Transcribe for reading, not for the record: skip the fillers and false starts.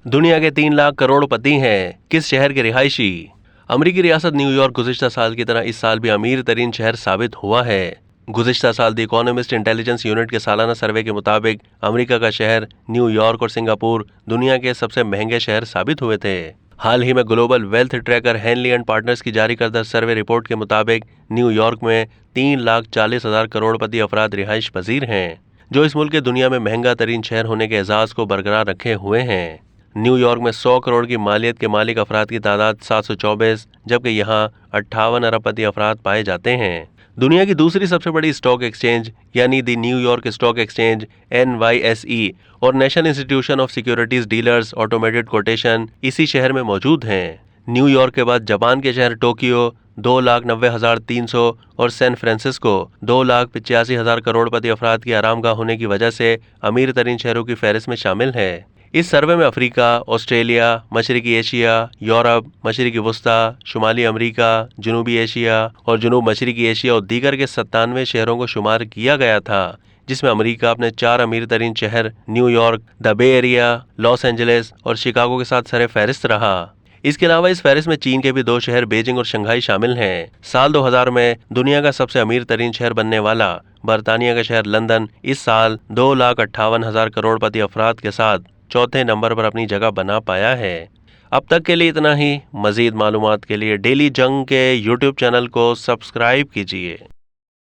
दुनिया के 3 लाख करोड़पति हैं किस शहर के रिहायशी? अमेरिकी रियासत न्यूयॉर्क गुज़िश्ता साल की तरह इस साल भी अमीर तरीन शहर साबित हुआ है। गुज़िश्ता साल द इकोनॉमिस्ट इंटेलिजेंस यूनिट के सालाना सर्वे के मुताबिक अमेरिका का शहर न्यूयॉर्क और सिंगापुर दुनिया के सबसे महंगे शहर साबित हुए थे। हाल ही में global wealth tracker Henley and partners की जारी करदा सर्वे रिपोर्ट के मुताबिक न्यूयॉर्क में 3,40,000 करोड़पति अफराद रिहाइश पजीर हैं, जो इस मुल्क के दुनिया में महंगा तरीन शहर होने के एजाज को बरकरार रखे हुए हैं। न्यूयॉर्क में 100 करोड़ की मालियत के मालिक अफराद की तादाद 724, जबकि यहाँ 58 अरबपति अफराद पाए जाते हैं। दुनिया की दूसरी सबसे बड़ी स्टॉक एक्सचेंज यानी the New York stock exchange NYSE और national institution of securities dealers automated quotation इसी शहर में मौजूद हैं। न्यूयॉर्क के बाद जापान के शहर टोक्यो 2,90,300 और सैन फ्रांसिस्को 2,85,000 करोड़पति अफराद की आरामगाह होने की वजह से अमीर तरीन शहरों की फहरिस्त में शामिल है। इस सर्वे में अफ्रीका, ऑस्ट्रेलिया, मशरकी एशिया, यूरोप, मशरकी वस्ता, शुमाली अमेरिका, जनूबी एशिया और जनूब मशरकी एशिया और दीगर के 97 शहरों को शुमार किया गया था, जिसमें अमेरिका अपने 4 अमीर तरीन शहर New York, the Bay Area, Los Angeles और शिकागो के साथ सरे फहरिस्त रहा। इसके अलावा इस फहरिस्त में चीन के भी 2 शहर बेजिंग और शंघाई शामिल हैं। साल 2000 में दुनिया का सबसे अमीर तरीन शहर बनने वाला बरतानिया का शहर लंदन इस साल 2,58,000 करोड़पति अफराद के साथ चौथे नंबर पर अपनी जगह बना पाया है। अब तक के लिए इतना ही। मजीद मालूमात के लिए डेली जंग के YouTube चैनल को सब्सक्राइब कीजिए।